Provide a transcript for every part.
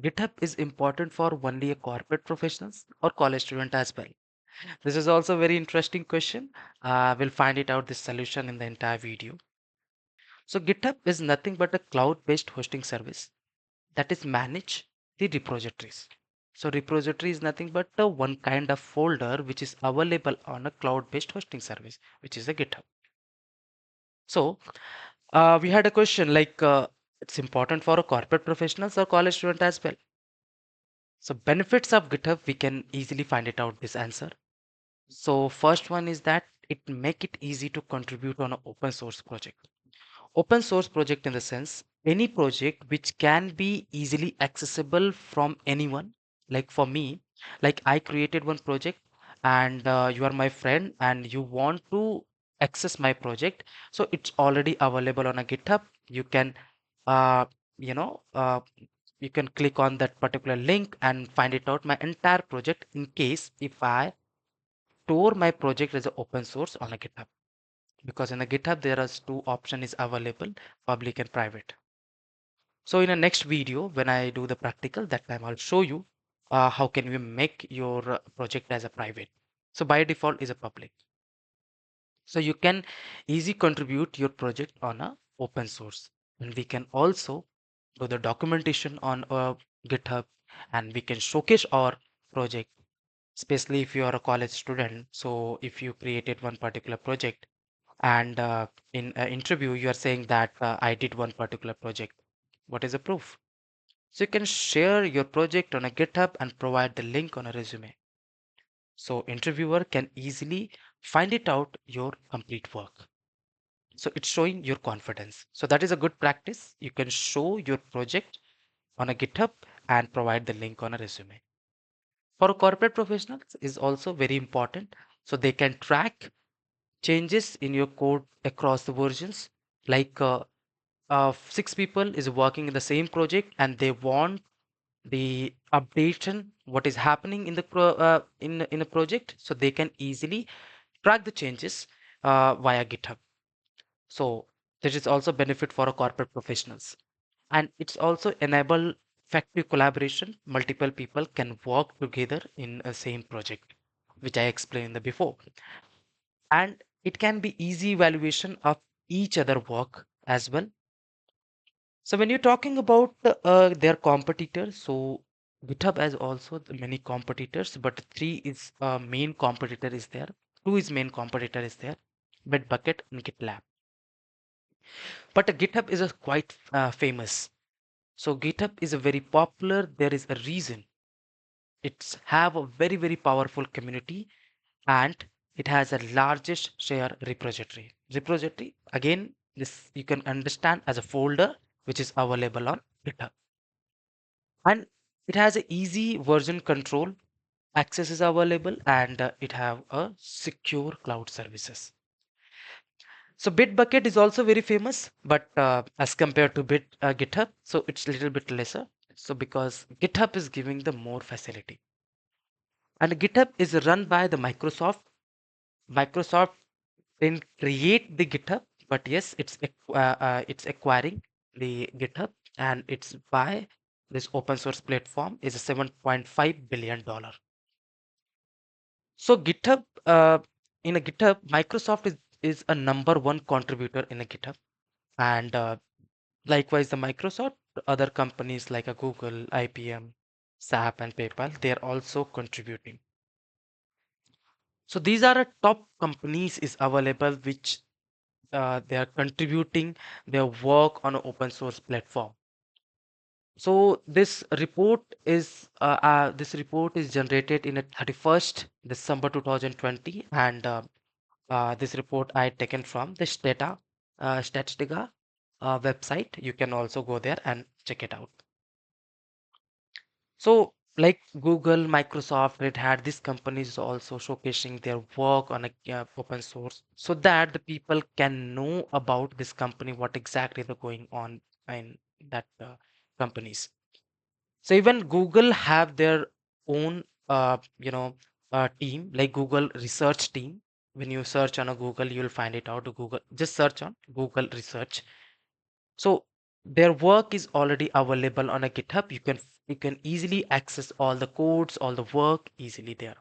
GitHub is important for only a corporate professionals or college student as well? This is also a very interesting question. We'll find it out this solution in the entire video. So GitHub is nothing but a cloud-based hosting service that is manage the repositories. So repository is nothing but the one kind of folder which is available on a cloud-based hosting service, which is a GitHub. So we had a question like it's important for a corporate professionals or college student as well. So benefits of GitHub, we can easily find it out this answer. So first one is that it make it easy to contribute on an open source project. Open source project in the sense any project which can be easily accessible from anyone. Like for me, like I created one project and you are my friend and you want to access my project. So it's already available on a GitHub. You can, uh, you know, uh, you can click on that particular link and find it out my entire project in case if I store my project as an open source on a GitHub, because in the GitHub there are two options is available, public and private. So in the next video when I do the practical, that time I'll show you how can we make your project as a private. So by default is a public. So you can easily contribute your project on a open source, and we can also do the documentation on GitHub, and we can showcase our project, especially if you are a college student. So if you created one particular project and in an interview you are saying that I did one particular project, what is the proof? So you can share your project on a GitHub and provide the link on a resume, so interviewer can easily find it out your complete work. So it's showing your confidence. So that is a good practice. You can show your project on a GitHub and provide the link on a resume. For corporate professionals is also very important, so they can track changes in your code across the versions. Like six people is working in the same project and they want the updation what is happening in the in a project, so they can easily track the changes via GitHub. So this is also benefit for a corporate professionals, and it's also enable effective collaboration. Multiple people can work together in a same project, which I explained before, and it can be easy evaluation of each other work as well. So when you're talking about their competitors, so GitHub has also many competitors, but three is main competitor is there. Two is main competitor is there, Bitbucket and GitLab. But GitHub is a quite famous. So GitHub is a very popular. There is a reason. It's have a very powerful community, and it has a largest share repository. Repository again, this you can understand as a folder which is available on GitHub, and it has a easy version control. Access is available, and it have a secure cloud services. So Bitbucket is also very famous, but as compared to GitHub, so it's a little bit lesser. So because GitHub is giving the more facility, and GitHub is run by the Microsoft. Microsoft didn't create the GitHub, but yes, it's acquiring the GitHub, and it's by this open source platform is a $7.5 billion. So GitHub, in a GitHub, Microsoft is a number one contributor in a GitHub, and likewise the Microsoft, other companies like a Google, IBM, SAP, and PayPal, they are also contributing. So these are a top companies is available which they are contributing their work on an open source platform. So this report is generated in a 31st December 2020, and this report I taken from the Statistica website. You can also go there and check it out. So like Google, Microsoft, Red Hat, these companies also showcasing their work on a open source so that the people can know about this company, what exactly they're going on in that companies. So even Google have their own, team like Google research team. When you search on a Google, you'll find it out. Google, just search on Google research. So Their work is already available on a GitHub. You can easily access all the codes, all the work easily there.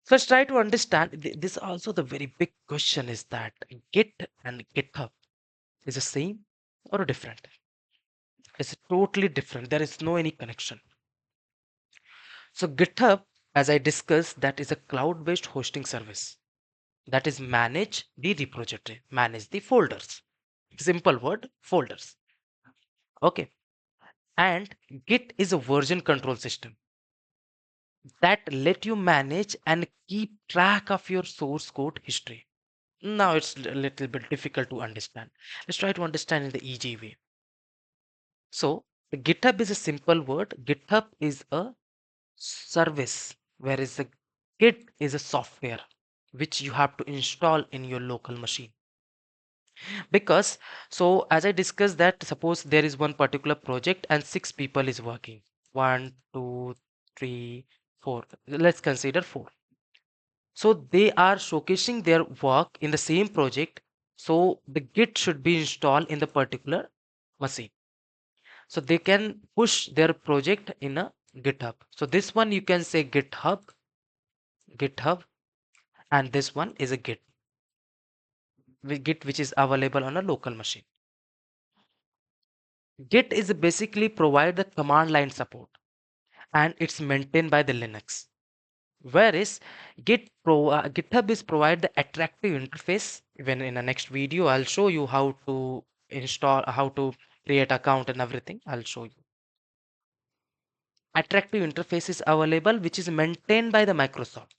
So let's try to understand. This also the very big question is that Git and GitHub is the same or different? It's totally different. There is no any connection. So GitHub, as I discussed, that is a cloud-based hosting service that is manage the repository, manage the folders. Simple word, folders. Okay. And Git is a version control system that let you manage and keep track of your source code history. Now it's a little bit difficult to understand. Let's try to understand in the easy way. So GitHub is a simple word. GitHub is a service, whereas the Git is a software which you have to install in your local machine. Because so as I discussed that suppose there is one particular project and 6 people is working. 1, 2, 3, 4. Let's consider 4. So they are showcasing their work in the same project. So the Git should be installed in the particular machine. So they can push their project in a GitHub. So this one you can say GitHub, and this one is a Git which is available on a local machine. Git is basically provide the command line support and it's maintained by the Linux. Whereas GitHub is provide the attractive interface. Even in the next video, I'll show you how to install, how to create account and everything. I'll show you. Attractive interface is available, which is maintained by the Microsoft.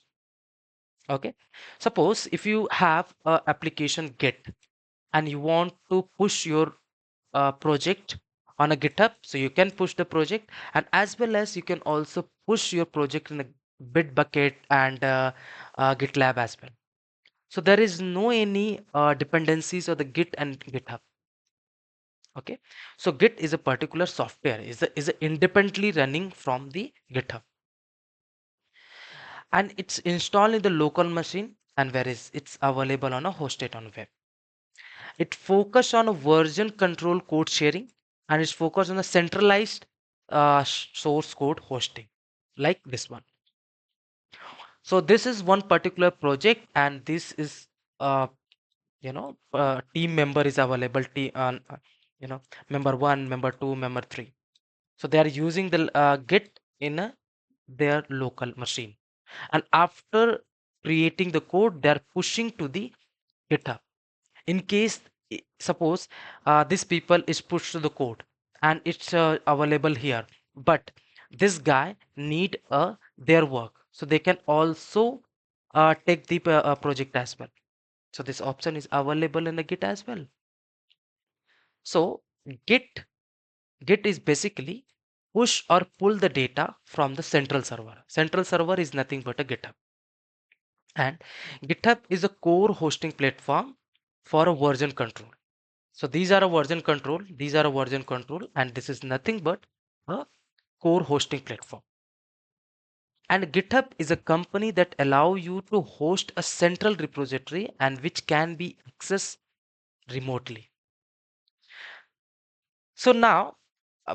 Okay. Suppose if you have a application Git and you want to push your project on a GitHub, so you can push the project, and as well as you can also push your project in a Bitbucket and GitLab as well. So there is no any dependencies of the Git and GitHub. Okay, so Git is a particular software, is a independently running from the GitHub, and it's installed in the local machine, and whereas it's available on a hosted on web. It focused on a version control code sharing, and it's focused on the centralized source code hosting like this one. So this is one particular project, and this is team member is available you know member 1, member 2, member 3. So they are using the Git in their local machine, and after creating the code they are pushing to the GitHub. In case suppose this people is pushed to the code and it's available here, but this guy need their work, so they can also take the project as well. So this option is available in the Git as well. So git git is basically push or pull the data from the central server is nothing but a GitHub. And GitHub is a core hosting platform for a version control. So these are a version control, these are a version control, and this is nothing but a core hosting platform. And GitHub is a company that allow you to host a central repository and which can be accessed remotely. So now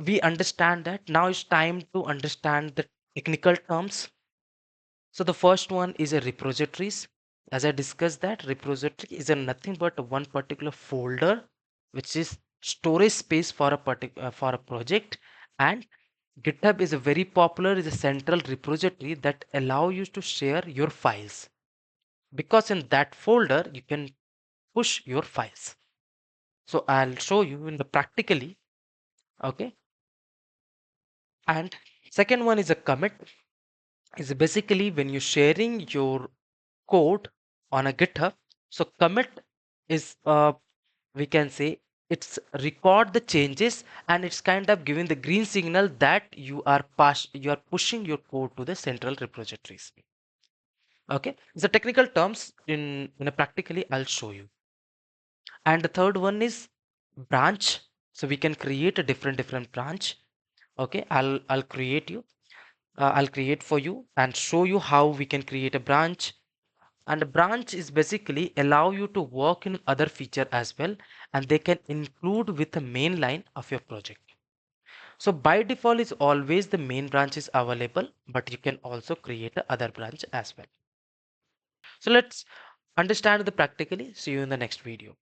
we understand that. Now it's time to understand the technical terms. So the first one is a repositories. As I discussed that repository is a nothing but one particular folder which is storage space for for a project. And GitHub is a very popular, is a central repository that allow you to share your files, because in that folder you can push your files. So I'll show you in the practically. Okay. And second one is a commit. Is basically when you're sharing your code on a GitHub. So commit is we can say it's record the changes, and it's kind of giving the green signal that you are pushing your code to the central repositories. Okay, the technical terms in a practically I'll show you. And the third one is branch. So we can create a different branch. Okay, I'll create you. I'll create for you and show you how we can create a branch. And a branch is basically allow you to work in other feature as well, and they can include with the main line of your project. So by default is always the main branch is available, but you can also create a other branch as well. So let's understand the practically. See you in the next video.